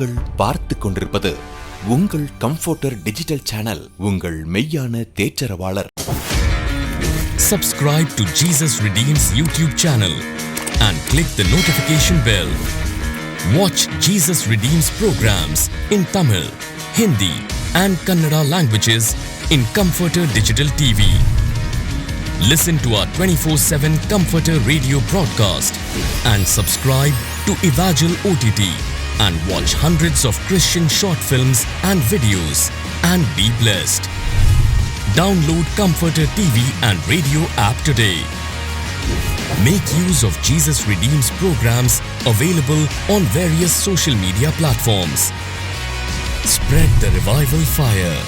நீங்கள் பார்த்து கொண்டிருப்பது உங்கள் கம்ஃபர்டர் டிஜிட்டல் சேனல், உங்கள் மெய்யான தேற்றரவாளர். Subscribe to Jesus Redeems YouTube channel and click the notification bell. Watch Jesus Redeems programs in Tamil, Hindi and Kannada languages in Comforter Digital TV. Listen to our 24/7 Comforter radio broadcast and subscribe to Evangel OTT and watch hundreds of Christian short films and videos and be blessed. Download Comforter TV and radio app today. Make use of Jesus Redeems programs available on various social media platforms. Spread the revival fire.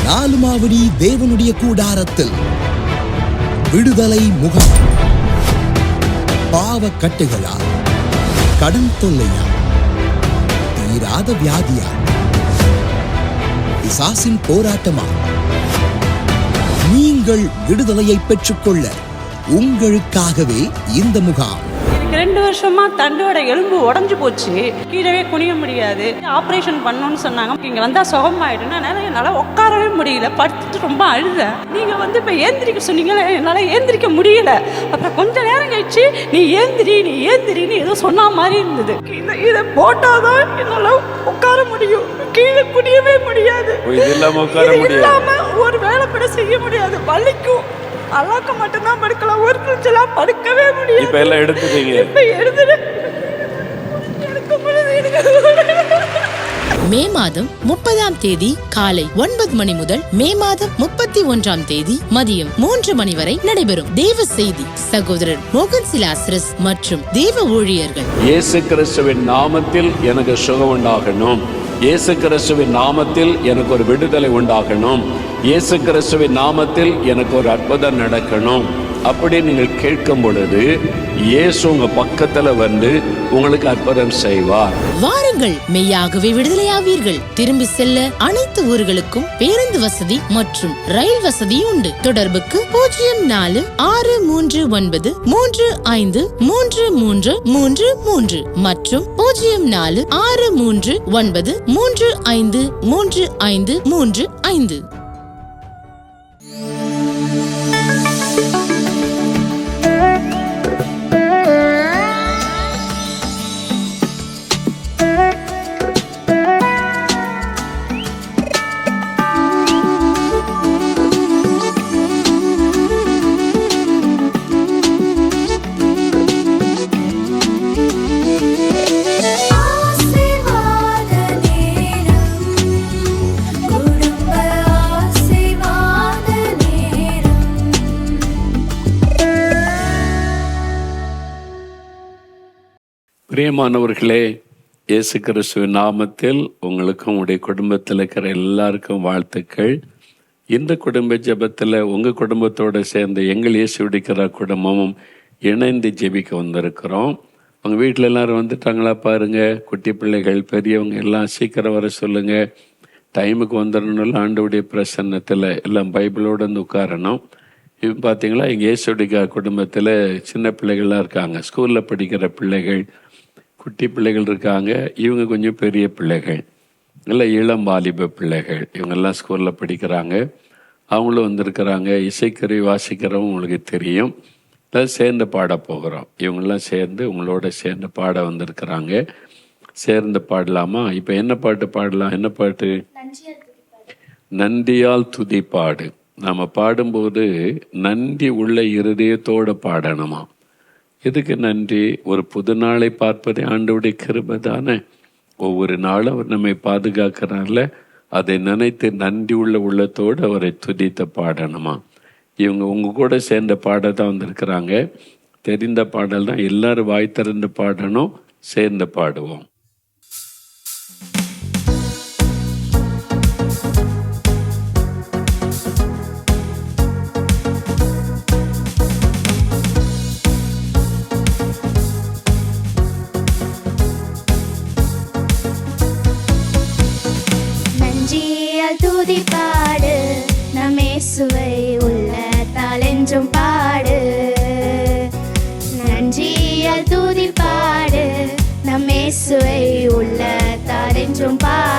Nalumavadi தேவனுடைய கூடாரத்தில் விடுதலை முகாம். பாவ கட்டுகளா, கடன் தொல்லையா, தீராத வியாதியா, பிசாசின் போராட்டமா? நீங்கள் விடுதலையை பெற்றுக்கொள்ள உங்களுக்காகவே இந்த முகாம். 2 வருஷமா தண்டோட எலும்பு உடஞ்சு போச்சு, கீழவே குனிய முடியாது. ஆப்ரேஷன் பண்ணணும்னு சொன்னாங்க. இங்க வந்தா சுகமாயிடுன்னா என்னால உட்காரவே முடியல, படுத்துட்டு ரொம்ப அழுதேன். நீங்க இப்ப ஏந்திரிக்க சொன்னீங்களே, என்னால ஏந்திரிக்க முடியல. அப்புறம் கொஞ்ச நேரம் கழிச்சு நீ ஏந்திரின்னு ஏதோ சொன்ன மாதிரி இருந்தது. இதை போட்டாதான் என்னால உட்கார முடியும், கீழே குனியவே முடியாது. இல்லாம ஒரு வேலை கூட செய்ய முடியாது, வலிக்கும். அல்லாக்க மட்டும்தான் படுக்கலாம், ஒரு நிமிஷம் படுக்கவே முடியாது. இப்ப எல்லாம் எடுத்துட்டீங்க. மே மாதம் 30ஆம் தேதி காலை 9 மணி முதல் மே மாதம் 31ஆம் தேதி மதியம் 3 மணி வரை நடைபெறும். தேவ செய்தி சகோதரர் மோகன் சிலாஸ்ரஸ் மற்றும் தேவ ஊழியர்கள். இயேசு கிறிஸ்துவின் நாமத்தில் எனக்கு சுகம் உண்டாகணும், இயேசு கிறிஸ்துவின் நாமத்தில் எனக்கு ஒரு விடுதலை உண்டாகணும், இயேசு கிறிஸ்துவின் நாமத்தில் எனக்கு ஒரு அற்புதம் நடக்கணும் அப்படி நீங்கள் கேட்கும் பொழுது இயேசு உங்க பக்கத்துல வந்து உங்களுக்கு அற்புதம் செய்வார். வாருங்கள், மெய்யாகவே விடுதலையாவீர்கள். திரும்பி செல்ல அனைத்து ஊர்களுக்கும் பேருந்து வசதி மற்றும் ரயில் வசதி உண்டு. தொடர்புக்கு 0463535333 மற்றும் 0463935335. பிரியமானவர்களே, இயேசு கிறிஸ்துவின் நாமத்தில் உங்களுக்கும் உடைய குடும்பத்தில் இருக்கிற எல்லாருக்கும் வாழ்த்துக்கள். இந்த குடும்ப ஜெபத்தில் உங்கள் குடும்பத்தோடு சேர்ந்து எங்கள் இயேசு விடுக்கிற குடும்பமும் இணைந்து ஜெபிக்க வந்திருக்கிறோம். உங்கள் வீட்டில் எல்லாரும் வந்துட்டாங்களா பாருங்க. குட்டி பிள்ளைகள் பெரியவங்க எல்லாம் சீக்கிரம் வர சொல்லுங்க. டைமுக்கு வந்துடணும். ஆண்டவுடைய பிரசன்னத்தில் எல்லாம் பைபிளோடு வந்து உட்காரணும். இப்போ பார்த்தீங்களா, எங்கள் இயேசு விடுக்கிற குடும்பத்தில் சின்ன பிள்ளைகள்லாம் இருக்காங்க, ஸ்கூலில் படிக்கிற பிள்ளைகள், குட்டி பிள்ளைகள் இருக்காங்க. இவங்க கொஞ்சம் பெரிய பிள்ளைகள், இல்லை இளம் வாலிப பிள்ளைகள். இவங்கெல்லாம் ஸ்கூலில் படிக்கிறாங்க. அவங்களும் வந்திருக்கிறாங்க. இசைக்கருவி வாசிக்கிறவங்க உங்களுக்கு தெரியும். எல்லாம் சேர்ந்து பாட போகிறோம். இவங்கெல்லாம் சேர்ந்து உங்களோட சேர்ந்து பாட வந்திருக்கிறாங்க. சேர்ந்து பாடலாமா? இப்போ என்ன பாட்டு பாடலாம்? என்ன பாட்டு? நன்றியால் துதி பாடு. நாம் பாடும்போது நன்றி உள்ள இருதயத்தோடு பாடணுமா? எதுக்கு நன்றி? ஒரு புது நாளை பார்ப்பதே ஆண்டவருடைய கிருபை தானே. ஒவ்வொரு நாளும் அவர் நம்மை பாதுகாக்கிறார்ல, அதை நினைத்து நன்றி உள்ள உள்ளத்தோடு அவரை துதித்து பாடணுமா? இவங்க உங்க கூட சேர்ந்த பாட தான் வந்திருக்கிறாங்க. தெரிந்த பாடல் தான், எல்லாரும் வாய் திறந்து பாடணும். சேர்ந்து பாடுவோம். துதி பாடு, நம் இயேசுவை உள்ளத்தால் என்றும் பாடு. நன்றியால் துதி பாடு,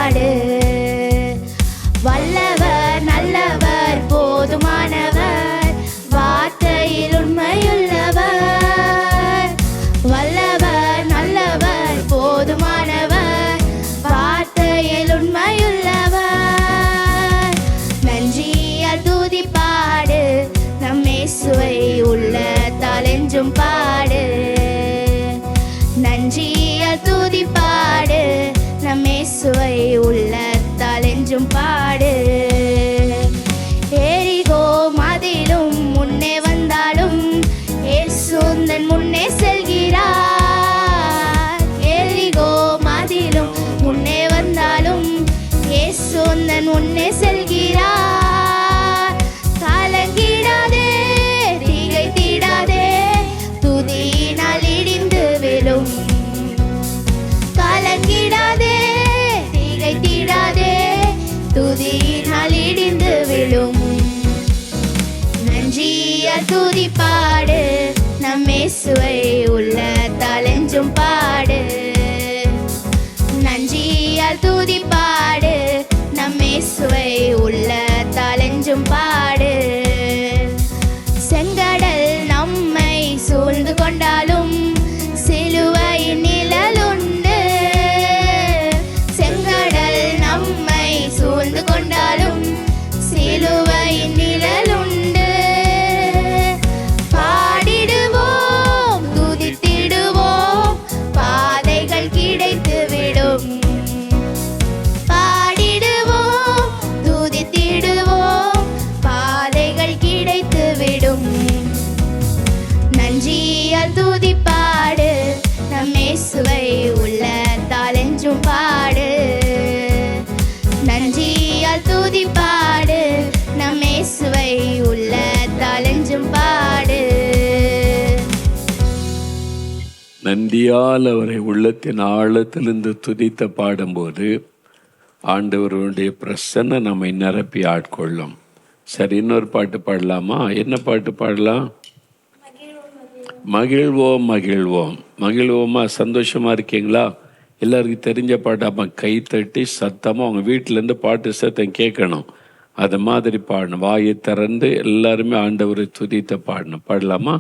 பாடு. வல்லவர் நல்லவர் போதுமானவர், வார்த்தையில் உண்மையுள்ளவர். வல்லவர் நல்லவர் போதுமானவர், வார்த்தையில் உண்மையுள்ளவர். நன்றியால் துதி பாடு, நம் இயேசுவை உள்ளத்தால் என்றும் பாடு. நன்றியால் துதி பாடு, நம் இயேசுவை உள்ளத்தால் என்றும் பாடு. எரிகோ மதிலும் முன்னே வந்தாலும் இயேசு உந்தன் முன்னே செல்கிறார். எரிகோ மதிலும் முன்னே வந்தாலும் இயேசு உந்தன் முன்னே செல்கிறார். கலங்கிடாதே, திகைத்திடாதே, துதியினால் இடிந்து விழும். கலங்கிடாதே, திகைத்திடாதே, துதியினால் இடிந்து விழும். நன்றியால் துதி பாடு, நம் இயேசுவை உள்ளத்தால் என்றும் பாடு. நன்றியால் துதி பாடு, நம் இயேசுவை உள்ளத்தால் என்றும் பாடு. செங்கடல் நம்மை சூழ்ந்து கொண்டாலும் சிலுவையின் நிழலுண்டு. செங்கடல் நம்மை சூழ்ந்து கொண்டாலும் சிலுவையின் நிழலுண்டு. பாடிடுவோம், துதித்திடுவோம், பாதைகள் கிடைத்துவிடும். பாடிடுவோம், துதித்திடுவோம், பாதைகள் கிடைத்துவிடும். நன்றியால் துதி பாடு, நம் இயேசுவை உள்ளத்தால் என்றும் பாடு. நன்றியால் துதி பாடு, நம் இயேசுவை உள்ளத்தால் என்றும் பாடு. நன்றியால் அவரை உள்ளத்தின் ஆழத்திலிருந்து துதித்த பாடும்போது ஆண்டவருடைய பிரசன்ன நம்மை நிரப்பி ஆட்கொள்ளும். சரி, இன்னொரு பாட்டு பாடலாமா? என்ன பாட்டு பாடலாம்? மகிழ்வோம் மகிழ்வோம். மகிழ்வோமா? சந்தோஷமா இருக்கீங்களா? எல்லாருக்கும் தெரிஞ்ச பாட்டாமா கை தட்டி சத்தமாக அவங்க வீட்டிலேருந்து பாட்டு சத்தம் கேட்கணும். அது மாதிரி பாடணும். வாயை திறந்து எல்லாருமே ஆண்டவரை துதித்த பாடணும். பாடலாமா?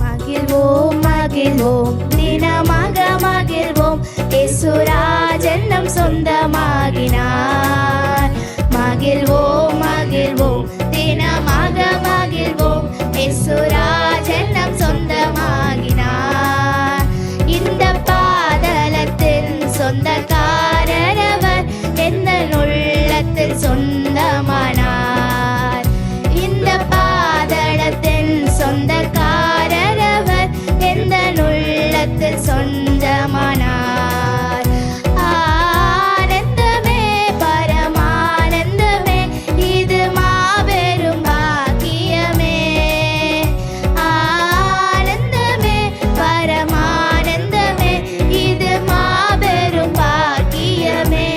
மகிழ்வோம் மகிழ்வோம், தினமாக மகிழ்வோம், இயேசுராஜன் நம் சொந்தமாகினார். மகிழ்வோம் மகிழ்வோம், தினமாக மகிழ்வோம், இயேசுராஜன் நம் சொந்தமாகினார். இந்த பாதலத்தின் சொந்தக்காரரவர், எந்த உள்ளத்தில் சொந்தமானார். இந்த பாதலத்தின் சொந்தக்காரரவர், எந்த உள்ளத்தில் சொந்தமானார். ஆனந்தமே பரமானந்தமே, இது மாபெரும் பாக்கியமே. ஆனந்தமே பரமானந்தமே, இது மாபெரும் பாக்கியமே.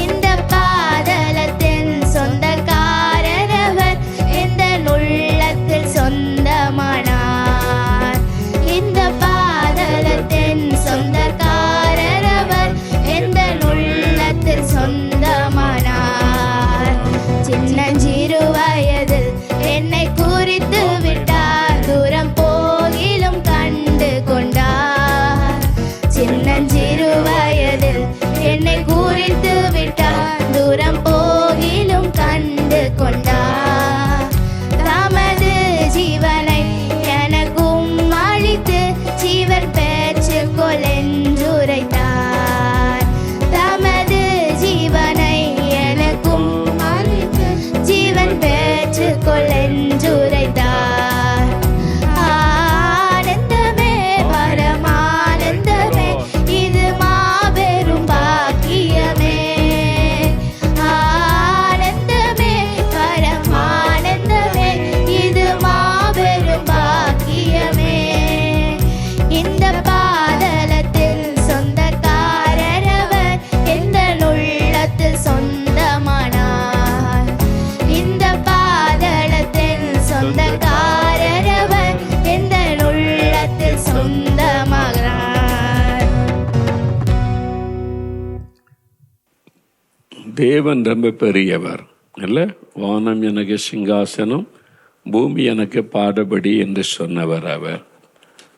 இந்த பாதலத்தின் சொந்தக்காரரவர், எந்த உள்ளத்தில் சொந்தமானார். இந்த பாதலத்தின் சொந்தக்காரரவர், எந்த உள்ளத்தில் சொந்தமானார். சின்னஞ்சிறு வயதில் என்னை குறித்து விட்டார், தூரம் போகிலும் கண்டு கொண்டார். சின்னஞ்சிறு வயதில் என்னை குறித்து விட்டார், தூரம் போகிலும் கண்டு கொண்டார். தமது ஜீவனை எனக்கும் அளித்து ஜீவன் பெற்றுக்கொள் என்றுரைத்தார். தமது ஜீவனை எனக்கும் அளித்து ஜீவன் பெற்றுக்கொள் என்றுரைத்தார். ஆனந்தமே பரமானந்தமே, இது மாபெரும் பாக்கியமே. ஆனந்தமே பரமானந்தமே, இது மாபெரும் பாக்கியமே. இந்த தேவன் ரொம்ப பெரியவர் இல்லை? வானம் எனக்கு சிங்காசனம், பூமி எனக்கு பாதபடி என்று சொன்னவர் அவர்.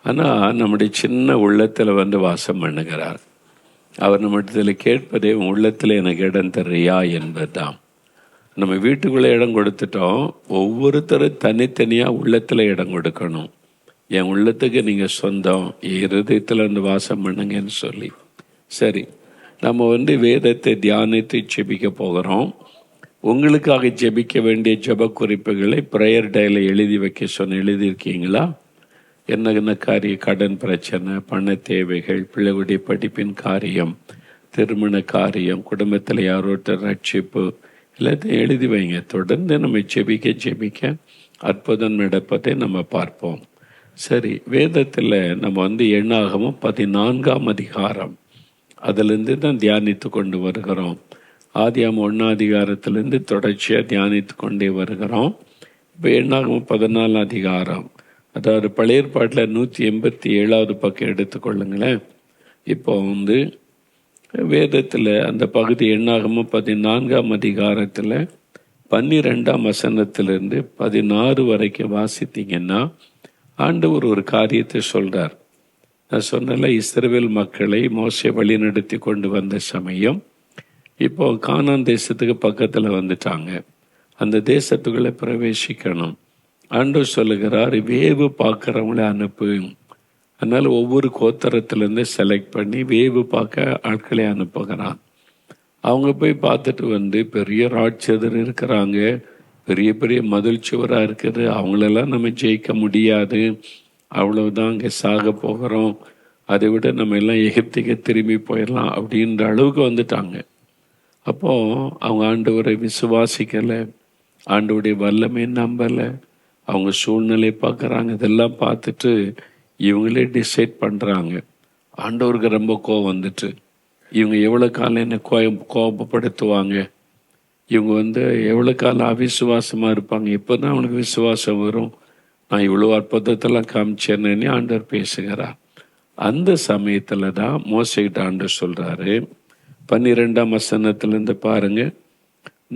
ஆனால் நம்முடைய சின்ன உள்ளத்தில் வந்து வாசம் பண்ணுகிறார். அவர் நம்மிடத்தில் கேட்பதே உன் உள்ளத்தில் எனக்கு இடம் தர்றியா என்பதுதான். நம்ம வீட்டுக்குள்ளே இடம் கொடுத்துட்டோம், ஒவ்வொருத்தரும் தனித்தனியாக உள்ளத்தில் இடம் கொடுக்கணும். என் உள்ளத்துக்கு நீங்கள் சொந்தம், இருதயத்தில் வந்து வாசம் பண்ணுங்கன்னு சொல்லி. சரி, நம்ம வந்து வேதத்தை தியானித்து ஜெபிக்க போகிறோம். உங்களுக்காக ஜெபிக்க வேண்டிய ஜெப குறிப்புகளை ப்ரேயர் டேயில் எழுதி வைக்க எழுதியிருக்கீங்களா? என்ன காரியம்? கடன் பிரச்சனை, பண தேவைகள், பிள்ளைகளுடைய படிப்பின் காரியம், திருமண காரியம், குடும்பத்தில் யாரோட்டர் ரட்சிப்பு, எல்லாத்தையும் எழுதி வைங்க. தொடர்ந்து நம்ம ஜெபிக்க அற்புதம் நடப்பதை நம்ம பார்ப்போம். சரி, வேதத்தில் நம்ம வந்து எண்ணாகமும் 14ஆம் அதிகாரம் அதிலிருந்து தான் தியானித்து கொண்டு வருகிறோம். ஆதியாகமம் 1ஆம் அதிகாரத்திலிருந்து தொடர்ச்சியாக தியானித்து கொண்டே வருகிறோம். இப்போ எண்ணாகமும் 14ஆம் அதிகாரம், அதாவது பழைய ஏற்பாட்டில் 187வது பக்கம் எடுத்துக்கொள்ளுங்களேன். இப்போ வந்து வேதத்தில் அந்த பகுதி எண்ணாகமும் 14ஆம் அதிகாரத்தில் 12ஆம் வசனத்திலிருந்து 16 வரைக்கும் வாசித்தீங்கன்னா ஆண்டவர் ஒரு காரியத்தை சொல்கிறார். நான் சொன்னல, இஸ்ரவேல் மக்களை மோசே வழி நடத்தி கொண்டு வந்த சமயம் இப்போ கானான் தேசத்துக்கு பக்கத்தில் வந்துட்டாங்க. அந்த தேசத்துக்குள்ளே பிரவேசிக்கணும். ஆண்டவர் சொல்லுகிறார், வேவு பார்க்குறவங்கள அனுப்பு. அதனால் ஒவ்வொரு கோத்திரத்திலேருந்து செலக்ட் பண்ணி வேவு பார்க்க ஆட்களை அனுப்புகிறான். அவங்க போய் பார்த்துட்டு வந்து பெரிய ராட்சதர் இருக்கிறாங்க, பெரிய பெரிய மதில் சுவராக இருக்குது, அவங்களெல்லாம் நம்ம ஜெயிக்க முடியாது, அவ்வளவுதான், அங்கே சாக போகிறோம், அதை விட நம்ம எல்லாம் எகிப்துக்கு திரும்பி போயிடலாம் அப்படின்ற அளவுக்கு வந்துட்டாங்க. அப்போது அவங்க ஆண்டவரை விசுவாசிக்கலை, ஆண்டவருடைய வல்லமை நம்பலை, அவங்க சூழ்நிலை பார்க்குறாங்க. இதெல்லாம் பார்த்துட்டு இவங்களே டிசைட் பண்ணுறாங்க. ஆண்டவருக்கு ரொம்ப கோபம் வந்துட்டு, இவங்க எவ்வளோ காலம் என்ன கோபப்படுத்துவாங்க, இவங்க வந்து எவ்வளோ காலம் அவிசுவாசமாக இருப்பாங்க, எப்போ தான் அவனுக்கு விசுவாசம் வரும், நான் இவ்வளோ அற்புதத்தெல்லாம் காமிச்சேன்னு ஆண்டவர் பேசுகிறார். அந்த சமயத்தில் தான் மோசைகிட்ட ஆண்டவர் சொல்கிறாரு, 12ஆம் வசனத்திலேருந்து பாருங்க,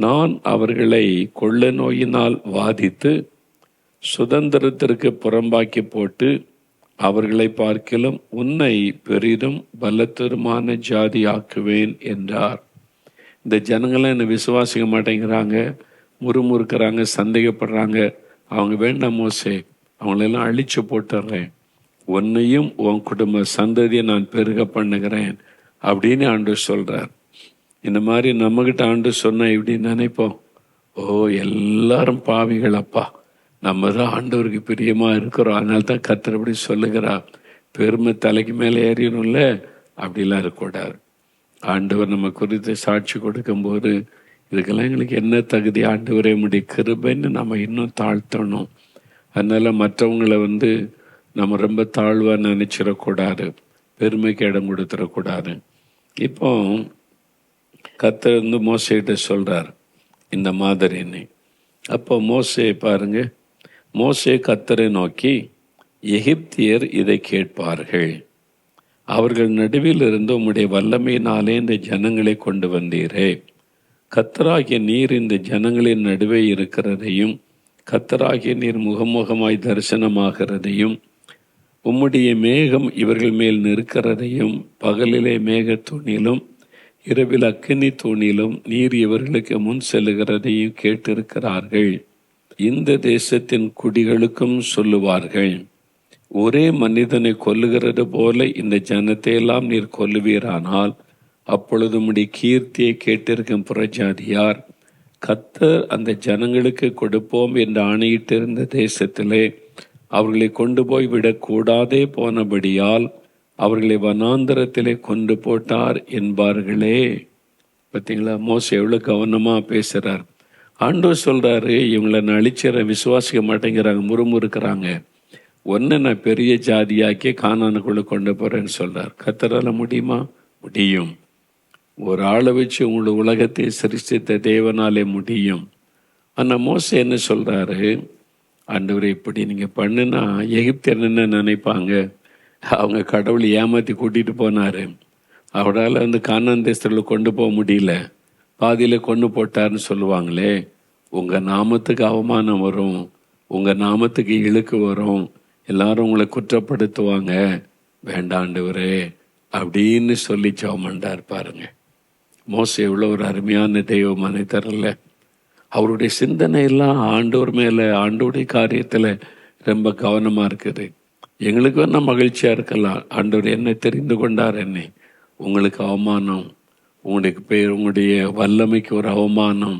நான் அவர்களை கொள்ள நோயினால் வாதித்து சுதந்திரத்திற்கு புறம்பாக்கி போட்டு அவர்களை பார்க்கிலும் உன்னை பெரிதும் பலத்தருமான ஜாதி ஆக்குவேன் என்றார். இந்த ஜனங்களாம் என்னை விசுவாசிக்க மாட்டேங்கிறாங்க, முறுமுறுக்கிறாங்க, சந்தேகப்படுறாங்க, அவங்க வேண்டாம் மோசே, அவங்களெல்லாம் அழிச்சு போட்டுடுறேன், உன்னையும் உன் குடும்ப சந்ததியை நான் பெருக பண்ணுகிறேன் அப்படின்னு ஆண்டவர் சொல்கிறார். இந்த மாதிரி நம்மகிட்ட ஆண்டவர் சொன்னால் இப்படி நினைப்போம், ஓ எல்லாரும் பாவிகள் அப்பா, நம்ம தான் ஆண்டவருக்கு பிரியமாக இருக்கிறோம், அதனால தான் கர்த்தர் அப்படி சொல்லுகிறார், பெருமை தலைக்கு மேலே ஏறிடும்ல, அப்படிலாம் இருக்கக்கூடாது. ஆண்டவர் நம்ம குறித்து சாட்சி கொடுக்கும்போது இதுக்கெல்லாம் எங்களுக்கு என்ன தகுதி, ஆண்டவரே உம்முடைய கிருபைன்னு நம்ம இன்னும் தாழ்த்தணும். அதனால் மற்றவங்களை வந்து நம்ம ரொம்ப தாழ்வாக நினச்சிடக்கூடாது, பெருமைக்கு இடம் கொடுத்துடக்கூடாது. இப்போ கர்த்தர் வந்து மோசேகிட்ட சொல்கிறார் இந்த மாதிரின்னு. அப்போ மோசே பாருங்க, மோசே கர்த்தரை நோக்கி, எகிப்தியர் இதை கேட்பார்கள், அவர்கள் நடுவில் இருந்து உம்முடைய வல்லமையினாலே இந்த ஜனங்களை கொண்டு வந்தீரே, கர்த்தராகிய நீர் இந்த ஜனங்களின் நடுவே இருக்கிறதையும் கர்த்தராகிய நீர் முகமுகமாய் தரிசனமாகிறதையும் உம்முடைய மேகம் இவர்கள் மேல் நிற்கிறதையும் பகலிலே மேகத்தூணிலும் இரவில் அக்கினி தூணிலும் நீர் இவர்களுக்கு முன் செல்லுகிறதையும் கேட்டிருக்கிறார்கள். இந்த தேசத்தின் குடிகளுக்கும் சொல்லுவார்கள், ஒரே மனிதனை கொல்லுகிறது போல இந்த ஜனத்தை எல்லாம் நீர் கொல்லுவீரானால் அப்பொழுது உம்முடைய கீர்த்தியை கேட்டிருக்கும் புறஜாதியார் கர்த்தர் அந்த ஜனங்களுக்கு கொடுப்போம் என்று ஆணையிட்டிருந்த தேசத்திலே அவர்களை கொண்டு போய் விடக்கூடாதே போனபடியால் அவர்களை வனாந்தரத்திலே கொண்டு போட்டார் என்பார்களே. பார்த்தீங்களா, மோசே எவ்வளோ கவனமாக பேசுகிறார். ஆண்டவர் சொல்கிறாரு, இவங்களை நான் அழிச்சிடறேன், விசுவாசிக்க மாட்டேங்கிறாங்க, முறுமுறுக்கிறாங்க, ஒன்று நான் பெரிய ஜாதியாக்கி கானானுக்குள்ளே கொண்டு போகிறேன்னு சொல்கிறார். கர்த்தரால் முடியுமா? முடியும். ஒரு ஆளை வச்சு உங்களோட உலகத்தை சிருஷ்டித்த தேவனாலே முடியும். ஆனால் மோசே என்ன சொல்கிறாரு, ஆண்டவரை இப்படி நீங்கள் பண்ணுனா எகிப்தியர் என்ன நினைப்பாங்க, அவங்க கடவுளை ஏமாற்றி கூட்டிகிட்டு போனார், அவரால் வந்து கானான் தேசத்தில் கொண்டு போக முடியல, பாதியில் கொன்று போட்டார்னு சொல்லுவாங்களே, உங்கள் நாமத்துக்கு அவமானம் வரும், உங்கள் நாமத்துக்கு இழுக்கு வரும், எல்லாரும் உங்களை குற்றப்படுத்துவாங்க, வேண்டாண்டவரே அப்படின்னு சொல்லி ஜெபம் பாருங்க. மோசே எவ்வளோ ஒரு அருமையான தெய்வ மனிதர்ல. அவருடைய சிந்தனை எல்லாம் ஆண்டவர் மேலே, ஆண்டோடைய காரியத்தில் ரொம்ப கவனமாக இருக்குது. எங்களுக்கு வேணா மகிழ்ச்சியாக இருக்கலாம், ஆண்டவர் என்னை தெரிந்து கொண்டார், என்னை உங்களுக்கு அவமானம், உங்களுக்கு பேர், உங்களுடைய வல்லமைக்கு ஒரு அவமானம்,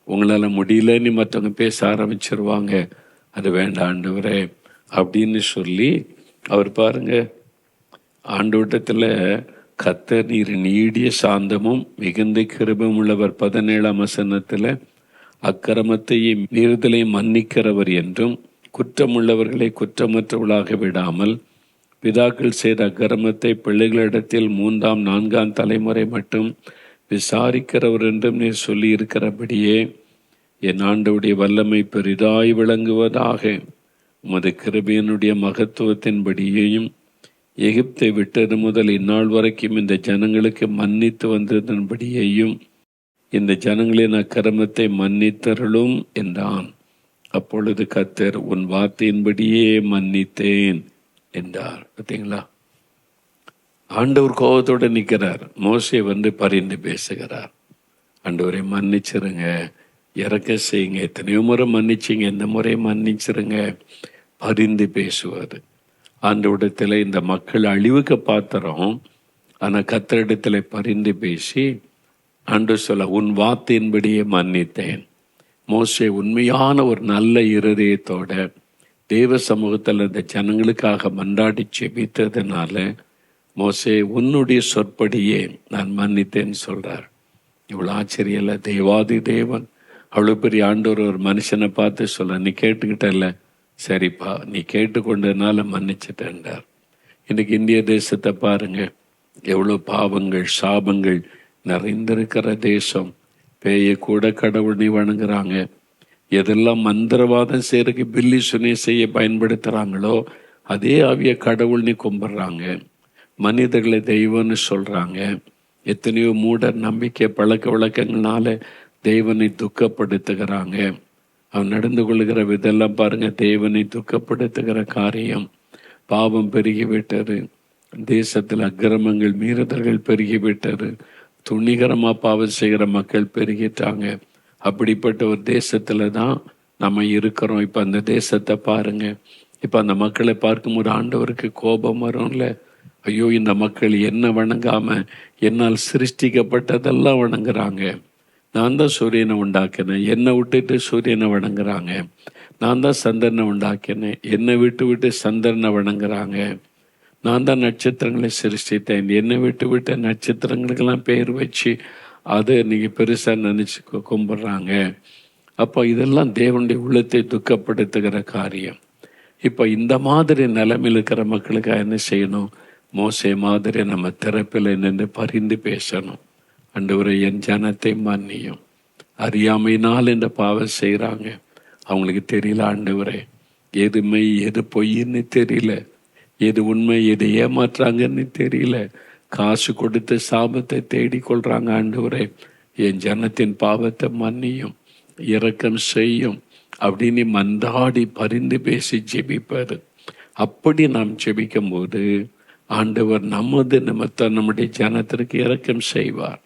உங்களால் முடியலன்னு மற்றவங்க பேச ஆரம்பிச்சிருவாங்க, அது வேண்டாம் ஆண்டவரே அப்படின்னு சொல்லி அவர் பாருங்க, ஆண்டோட்டத்தில் கர்த்தர் நீர் நீடிய சாந்தமும் மிகுந்த கிருபையும் உள்ளவர். 17ஆம் வசனத்தில் அக்கிரமத்தையும் மீறுதலையும் மன்னிக்கிறவர் என்றும் குற்றமுள்ளவர்களை குற்றமற்றவர்களாக விடாமல் பிதாக்கள் செய்த அக்கிரமத்தை பிள்ளைகளிடத்தில் 3ஆம் 4ஆம் தலைமுறை மட்டும் விசாரிக்கிறவர் என்றும் நீர் சொல்லி இருக்கிறபடியே என் ஆண்டவருடைய வல்லமை பெரிதாய் விளங்குவதாக. உமது கிருபையினுடைய மகத்துவத்தின்படியையும் எகிப்தை விட்டது முதல் இந்நாள் வரைக்கும் இந்த ஜனங்களுக்கு மன்னித்து வந்ததன்படியையும் இந்த ஜனங்களின் அக்கிரமத்தை மன்னித்தருளும் என்றான். அப்பொழுது கர்த்தர் உன் வார்த்தையின்படியே மன்னித்தேன் என்றார். பார்த்தீங்களா, ஆண்டவர் கோபத்தோடு நிற்கிறார். மோசே பரிந்து பேசுகிறார், ஆண்டவரை மன்னிச்சிருங்க, இறக்க செய்யுங்க, எத்தனையோ முறை மன்னிச்சிங்க, இந்த முறை மன்னிச்சிருங்க, பரிந்து பேசுவார். ஆண்டவரிடத்தில் இந்த மக்கள் அழிவுக்கு பாத்திரம், ஆனால் கர்த்தரிடத்தில் பரிந்து பேசி ஆண்டவர் சொல்ல உன் வார்த்தையின்படியே மன்னித்தேன். மோசே உண்மையான ஒரு நல்ல இருதயத்தோட தேவ சமூகத்தில் இந்த ஜனங்களுக்காக மன்றாடி செபித்ததுனால மோசே உன்னுடைய சொற்படியே நான் மன்னித்தேன்னு சொல்றார். இவ்வளோ ஆச்சரியம் இல்லை? தேவாதி தேவன் அவ்வளோ பெரிய ஆண்டவர் ஒரு மனுஷனை பார்த்து சொல்ல, நீ கேட்டுக்கிட்டல, சரிப்பா நீ கேட்டுக்கொண்டதுனால மன்னிச்சிட்டேன்டார். இன்னைக்கு இந்திய தேசத்தை பாருங்க, எவ்வளோ பாவங்கள் சாபங்கள் நிறைந்திருக்கிற தேசம். பேயை கூட கடவுளை வணங்குறாங்க. எதெல்லாம் மந்திரவாதம் செய்யறதுக்கு பில்லி சுனி செய்ய பயன்படுத்துகிறாங்களோ அதே ஆவிய கடவுள்னு கும்பிட்றாங்க. மனிதர்களை தெய்வம்னு சொல்கிறாங்க. எத்தனையோ மூட நம்பிக்கை பழக்க வழக்கங்களால தேவனை துக்கப்படுத்துகிறாங்க. அவன் நடந்து கொள்கிற விதெல்லாம் பாருங்க, தேவனை துக்கப்படுத்துகிற காரியம். பாவம் பெருகிவிட்டது தேசத்தில், அக்கிரமங்கள் மீறுதல்கள் பெருகிவிட்டது, துணிகரமாக பாவம் செய்கிற மக்கள் பெருகிட்டாங்க. அப்படிப்பட்ட ஒரு தேசத்தில் தான் நம்ம இருக்கிறோம். இப்போ அந்த தேசத்தை பாருங்க, இப்போ அந்த மக்களை பார்க்கும்போது ஆண்டவருக்கு கோபம் வரும்ல. ஐயோ, இந்த மக்கள் என்ன வணங்காம என்னால் சிருஷ்டிக்கப்பட்டதெல்லாம் வணங்குறாங்க. நான் தான் சூரியனை உண்டாக்கினேன், என்னை விட்டுட்டு சூரியனை வணங்குறாங்க. நான் தான் சந்திரனை உண்டாக்கினேன், என்னை விட்டு சந்திரனை வணங்குறாங்க. நான் தான் நட்சத்திரங்களை சிருஷ்டித்தேன், என்னை விட்டு நட்சத்திரங்களுக்கெல்லாம் பெயர் வச்சு அதை நீங்கள் பெருசாக நினச்சி கும்பிட்றாங்க. அப்போ இதெல்லாம் தேவனுடைய உள்ளத்தை துக்கப்படுத்துகிற காரியம். இப்போ இந்த மாதிரி நிலைமையில் இருக்கிற மக்களுக்காக என்ன செய்யணும்? மோசே மாதிரி நம்ம திறப்பில் நின்று பரிந்து பேசணும். ஆண்டவரே, என் ஜனத்தை மன்னியும், அறியாமையினால் இந்த பாவம் செய்கிறாங்க, அவங்களுக்கு தெரியல ஆண்டவரே, எது மெய் எது பொய்ன்னு தெரியல, எது உண்மை எது ஏமாற்றுறாங்கன்னு தெரியல, காசு கொடுத்து சாபத்தை தேடிக்கொள்றாங்க. ஆண்டவரே, என் ஜனத்தின் பாவத்தை மன்னியும், இரக்கம் செய்யும் அப்படின்னு மன்றாடி பரிந்து பேசி ஜெபிப்பார். அப்படி நாம் ஜெபிக்கும் போது ஆண்டவர் நமது நிமித்தம் நம்முடைய ஜனத்திற்கு இரக்கம் செய்வார்.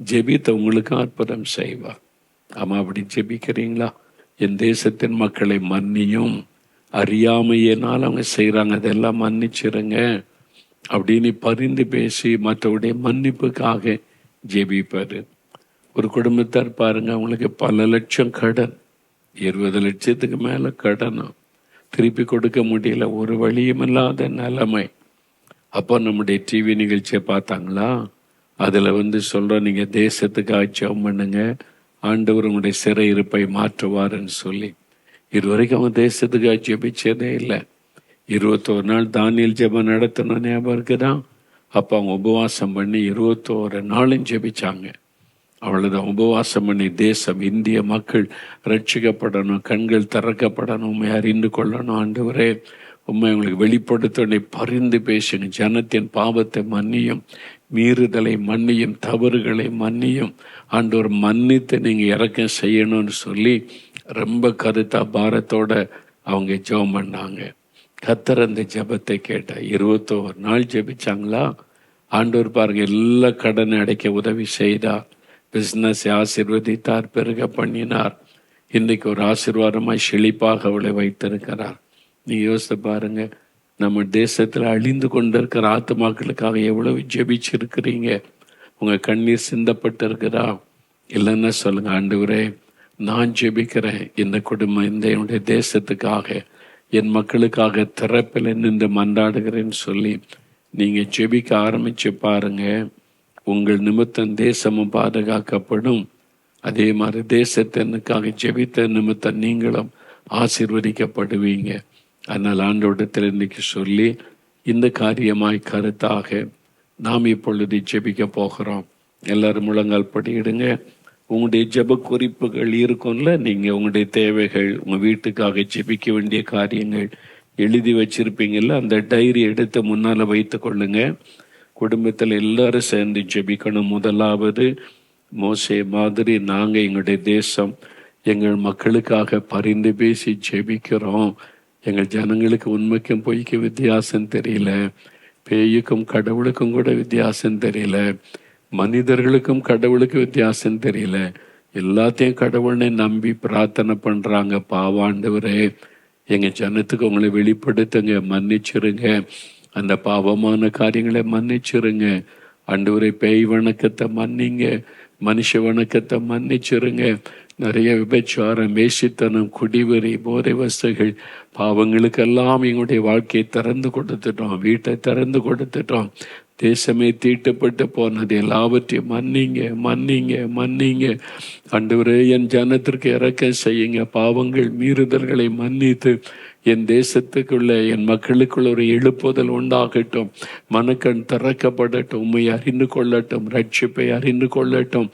ஜெபித்த உங்களுக்கு அற்புதம் செய்வார். ஆமா, அப்படி ஜெபிக்கிறீங்களா? என் தேசத்தின் மக்களை மன்னியும், அறியாமையினால் அவங்க செய்கிறாங்க, அதெல்லாம் மன்னிச்சிருங்க அப்படின்னு பரிந்து பேசி மற்றவுடைய மன்னிப்புக்காக ஜெபிப்பார். ஒரு குடும்பத்தார் பாருங்க, அவங்களுக்கு பல லட்சம் கடன், 20 லட்சத்துக்கு மேலே கடனும், திருப்பி கொடுக்க முடியல, ஒரு வழியும் இல்லாத நிலைமை. அப்போ நம்முடைய டிவி நிகழ்ச்சியை பார்த்தாங்களா? அதில் சொல்கிறோம், நீங்கள் தேசத்துக்கு ஆட்சியம் பண்ணுங்க, ஆண்டவர் உங்களுடைய சிறை இருப்பை மாற்றுவாருன்னு சொல்லி. இதுவரைக்கும் அவங்க தேசத்துக்கு ஜெபிச்சதே இல்லை. 21 நாள் தானியல் ஜெபம் நடத்தணும், ஞாபகம் இருக்குதான்? அப்போ அவங்க உபவாசம் பண்ணி 21 நாளும் ஜெபிச்சாங்க. அவ்வளோதான், உபவாசம் பண்ணி தேசம், இந்திய மக்கள் ரட்சிக்கப்படணும், கண்கள் திறக்கப்படணும், உண்மை அறிந்து கொள்ளணும். ஆண்டவரே, உண்மை உங்களுக்கு வெளிப்படுத்த பரிந்து பேசுங்க, ஜனத்தின் பாவத்தை மன்னியும், மீறுதலை மன்னியும், தவறுகளை மன்னியும். ஆண்டவர் மன்னித்து நீங்கள் இறக்கம் செய்யணும்னு சொல்லி ரொம்ப கருத்தா பாரத்தோட அவங்க ஜெபம் பண்ணாங்க. கர்த்தர் அந்த ஜெபத்தை கேட்டார். 21 நாள் ஜெபிச்சாங்களா? ஆண்டவர் பாருங்க எல்லா கடனை அடைக்க உதவி செய்தார். பிஸ்னஸை ஆசீர்வதித்தார், பெருக பண்ணினார். இன்றைக்கு ஒரு ஆசீர்வாதமாய் செழிப்பாக அவளை வைத்திருக்கிறார். நீ யோசித்து பாருங்க, நம்ம தேசத்தில் அழிந்து கொண்டிருக்கிற ஆத்துமாக்களுக்காக எவ்வளவு ஜெபிச்சிருக்கிறீங்க. உங்கள் கண்ணீர் சிந்தப்பட்டு இருக்கிறா? இல்லைன்னா சொல்லுங்க, ஆண்டவரே நான் ஜெபிக்கிறேன் இந்த குடும்பம், இந்த என்னுடைய தேசத்துக்காக, என் மக்களுக்காக திறப்பில் நின்று மன்றாடுகிறேன்னு சொல்லி நீங்கள் ஜெபிக்க ஆரம்பிச்சு பாருங்க. உங்கள் நிமித்தம் தேசமும் பாதுகாக்கப்படும். அதே மாதிரி தேசத்தினுக்காக ஜெபித்த நிமித்தம் நீங்களும் ஆசீர்வதிக்கப்படுவீங்க. அதனால் ஆண்டவரிடத்தில் இன்னைக்கு சொல்லி இந்த காரியமாய் கருத்தாக நாம் இப்பொழுது ஜெபிக்க போகிறோம். எல்லாரும் முழங்கால் படியிடுங்க. உங்களுடைய ஜெப குறிப்புகள் இருக்கும்ல, நீங்கள் உங்களுடைய தேவைகள், உங்கள் வீட்டுக்காக ஜெபிக்க வேண்டிய காரியங்கள் எழுதி வச்சிருப்பீங்கல்ல, அந்த டைரி எடுத்து முன்னால் வைத்து கொள்ளுங்க. குடும்பத்தில் எல்லாரும் சேர்ந்து ஜெபிக்கணும். முதலாவது, மோசே மாதிரி நாங்கள் எங்களுடைய தேசம், எங்கள் மக்களுக்காக பரிந்து பேசி ஜெபிக்கிறோம். எங்கள் ஜனங்களுக்கு உண்மைக்கும் பொய்க்கும் வித்தியாசம் தெரியல, பேய்க்கும் கடவுளுக்கும் கூட வித்தியாசம் தெரியல, மனிதர்களுக்கும் கடவுளுக்கு வித்தியாசம் தெரியல. எல்லாத்தையும் கடவுளை நம்பி பிரார்த்தனை பண்ணுறாங்க. பாவாண்டவரே, எங்கள் ஜனத்துக்கு உங்களை வெளிப்படுத்துங்க, மன்னிச்சிருங்க, அந்த பாவமான காரியங்களை மன்னிச்சிருங்க. ஆண்டவரே, பேய் வணக்கத்தை மன்னிங்க, மனுஷ வணக்கத்தை மன்னிச்சிருங்க. நிறைய விபச்சாரம், வேசித்தனம், குடிவெறி, போதை வஸ்துகள், பாவங்களுக்கெல்லாம் எங்களுடைய வாழ்க்கையை திறந்து கொடுத்துட்டோம், வீட்டை திறந்து கொடுத்துட்டோம். தேசமே தீட்டுப்பட்டு போனது எல்லாவற்றையும் மன்னிங்க, மன்னிங்க, மன்னிங்க. ஆண்டவரே, என் ஜனத்திற்கு இரக்கம் செய்யுங்க. பாவங்கள் மீறுதல்களை மன்னித்து என் தேசத்துக்குள்ள, என் மக்களுக்குள்ள ஒரு எழுப்புதல் உண்டாகட்டும். மனக்கண் திறக்கப்படட்டும், உண்மை அறிந்து கொள்ளட்டும், ரட்சிப்பை அறிந்து கொள்ளட்டும்.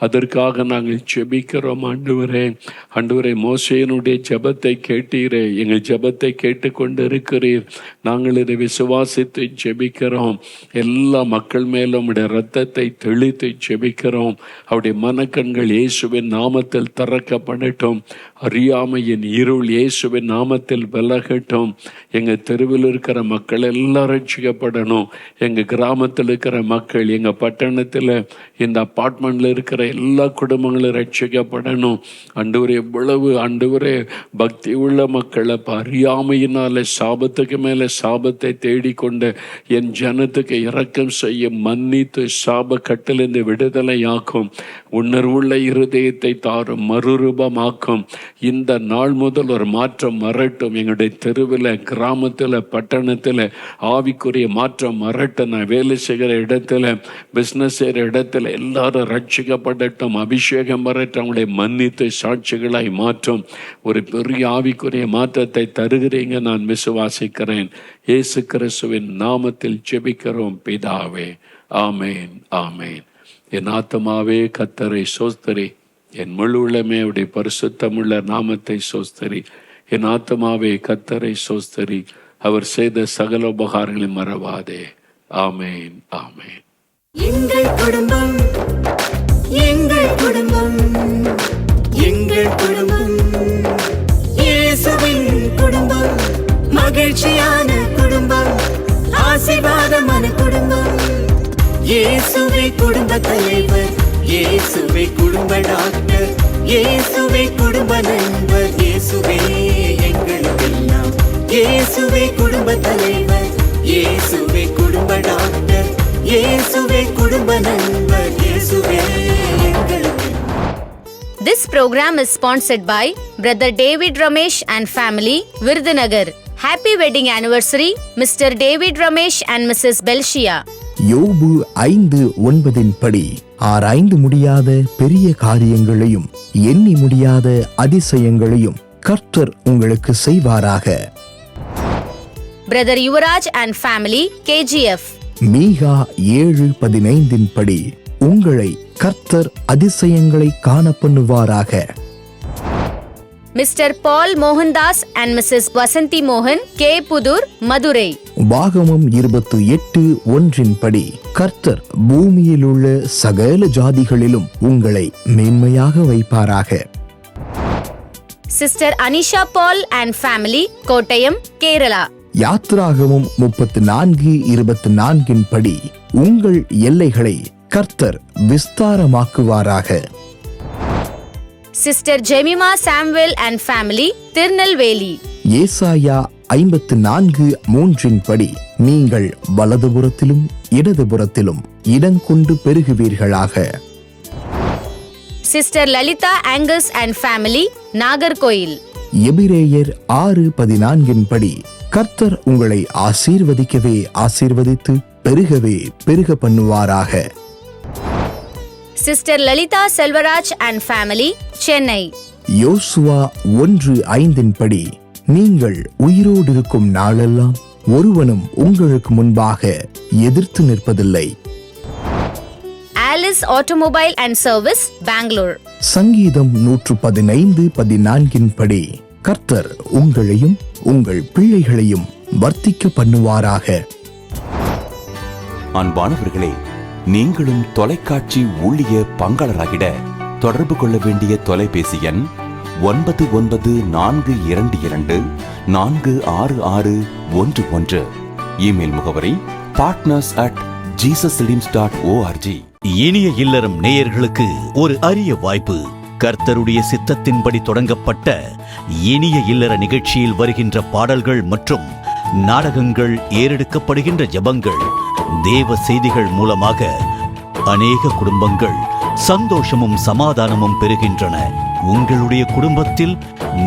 அதற்காக நாங்கள் ஜெபிக்கிறோம். ஆண்டவரே, மோசேயினுடைய ஜெபத்தை கேட்டீரே, எங்கள் ஜெபத்தை கேட்டுக்கொண்டு இருக்கிறீர். நாங்கள் இதை விசுவாசித்து ஜெபிக்கிறோம். எல்லா மக்கள் மேலும் உடைய இரத்தத்தை தெளித்து ஜெபிக்கிறோம். அவருடைய மனக்கண்கள் இயேசுவின் நாமத்தில் திறக்கப்படட்டும். அறியாமையின் இருள் இயேசுவின் நாமத்தில் விலகட்டும். எங்கள் தெருவில் இருக்கிற மக்கள் எல்லாம் ரட்சிக்கப்படணும். எங்கள் கிராமத்தில் இருக்கிற மக்கள், எங்கள் பட்டணத்தில் இந்த அப்பார்ட்மெண்ட்டில் இருக்கிற எல்லா குடும்பங்களும் ரட்சிக்கப்படணும். ஆண்டவரே, எவ்வளவு ஆண்டவரே பக்தி உள்ள மக்களை அறியாமையினால சாபத்துக்கு மேலே சாபத்தை தேடிக்கொண்டு என் ஜனத்துக்கு இரக்கம் செய்ய மன்னித்து சாப கட்டிலிருந்து விடுதலையாக்கும். உணர்வுள்ள இருதயத்தை தாரும், மறுரூபமாக்கும். இந்த நாள் முதல் ஒரு மாற்றம் வரட்டும். எங்களுடைய தெருவில், கிராமத்தில், பட்டணத்தில் ஆவிக்குரிய மாற்றம் வரட்டும். நான் வேலை செய்கிற இடத்துல, பிஸ்னஸ் செய்கிற இடத்துல எல்லாரும் ரட்சிக்கப்படட்டும். அபிஷேகம் வரட்டும். அவங்களை மன்னித்து சாட்சிகளாய் மாற்றும். ஒரு பெரிய ஆவிக்குரிய மாற்றத்தை தருகிறீங்க, நான் விசுவாசிக்கிறேன். இயேசு கிறிஸ்துவின் நாமத்தில் ஜெபிக்கிறோம் பிதாவே. ஆமேன், ஆமேன். என் ஆத்துமாவே கர்த்தரை சோஸ்தரி, என் முழு உள்ளமே அவருடைய பரிசுத்தமுள்ள நாமத்தை சோஸ்தரி. என் ஆத்துமாவே கர்த்தரை சோஸ்தரி, அவர் செய்த சகல உபகாரங்களை மறவாதே. ஆமேன், ஆமேன். எங்கள் குடும்பம், எங்கள் குடும்பம், எங்கள் குடும்பம், இயேசுவின் குடும்பம், மகிழ்ச்சியான குடும்பம், ஆசீர்வாதமான குடும்பம். இயேசுவே குடும்ப தலைவர், இயேசுவே குடும்ப டாக்டர், இயேசுவே குடும்ப நண்பர், இயேசுவே எங்களுக்கெல்லாம். இயேசுவே குடும்ப தலைவர், இயேசுவே குடும்ப டாக்டர், இயேசுவே குடும்ப நண்பர், இயேசுவே எங்களுக்கெல்லாம். This program is sponsored by Brother David Ramesh and family, Virudhunagar. Happy wedding anniversary, Mr. David Ramesh and Mrs. Belshia. யோபு 5:9 படி, ஆராய்ந்து முடியாத பெரிய காரியங்களையும் எண்ணி முடியாத அதிசயங்களையும் கர்த்தர் உங்களுக்கு செய்வாராக. Brother Yuvaraj and family, KGF. மீகா 7:15 படி, உங்களை கர்த்தர் அதிசயங்களை காண பண்ணுவாராக. Mr. Paul Mohandas and Mrs. Vasanthi Mohan, K. Pudur, Madurai. உபாகமம் 28:1 படி கர்த்தர் பூமியில் உள்ள சகல ஜாதிகளிலும் உங்களை மேன்மையாக வைப்பாராக. Sister Anisha Paul and family, Kottayam, Kerala. யாத்ராகமம் 34:24 படி உங்கள் எல்லைகளை கர்த்தர் விஸ்தாரமாக்குவாராக. Sister Jemima Samuel and family, Tirunelveli. ஏசாயா 54:3 படி நீங்கள் வலதுபுறத்திலும் இடதுபுறத்திலும் இடங்கொண்டு பெருகுவீர்களாக. Sister Lalita Angus and family, Nagarkoil. எபிரேயர் 6:14 படி கர்த்தர் உங்களை ஆசீர்வதிக்கவே ஆசீர்வதித்து பெருகவே பெருக பண்ணுவாராக. Sister Lalita Selvaraj and family, Chennai. யோசுவா 1:5 படி நீங்கள் உயிரோடு இருக்கும் நாளெல்லாம் ஒருவனும் உங்களுக்கு முன்பாக எதிர்த்து நிற்பதில்லை. Alice Automobile and Service, Bangalore. சங்கீதம் 115:14 படி கர்த்தர் உங்களையும் உங்கள் பிள்ளைகளையும் வர்த்திக்க பண்ணுவாராக. அன்பானவர்களே, நீங்களும் தொலைக்காட்சி ஊழிய பங்காளராகிட தொடர்பு கொள்ள வேண்டிய தொலைபேசி எண் 9922246611. இமெயில் முகவரி partners@jesusfilms.org. இனிய இல்லறம் நேயர்களுக்கு ஒரு அரிய வாய்ப்பு. கர்த்தருடைய சித்தத்தின்படி தொடங்கப்பட்ட இனிய இல்லற நிகழ்ச்சியில் வருகின்ற பாடல்கள் மற்றும் நாடகங்கள், ஏறெடுக்கப்படுகின்ற ஜெபங்கள், தேவ செய்திகள் மூலமாக அநேக குடும்பங்கள் சந்தோஷமும் சமாதானமும் பெறுகின்றன. உங்களுடைய குடும்பத்தில்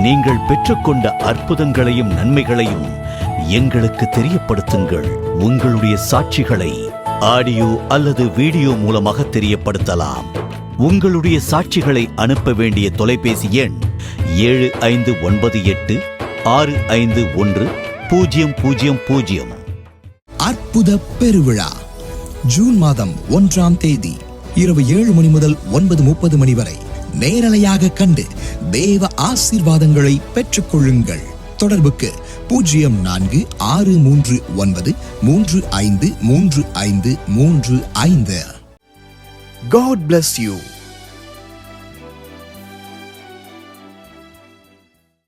நீங்கள் பெற்றுக்கொண்ட அற்புதங்களையும் நன்மைகளையும் எங்களுக்கு தெரியப்படுத்துங்கள். உங்களுடைய சாட்சிகளை ஆடியோ அல்லது வீடியோ மூலமாக தெரியப்படுத்தலாம். உங்களுடைய சாட்சிகளை அனுப்ப வேண்டிய தொலைபேசி எண் 7596510000. அற்புத பெருவிழா ஜூன் மாதம் 1ஆம் தேதி இரவு 7 மணி முதல் 9:30 மணி வரை நேரலையாக கண்டு தேவ ஆசீர்வாதங்களை பெற்றுக் கொள்ளுங்கள். தொடர்புக்கு 046393533535. God bless you.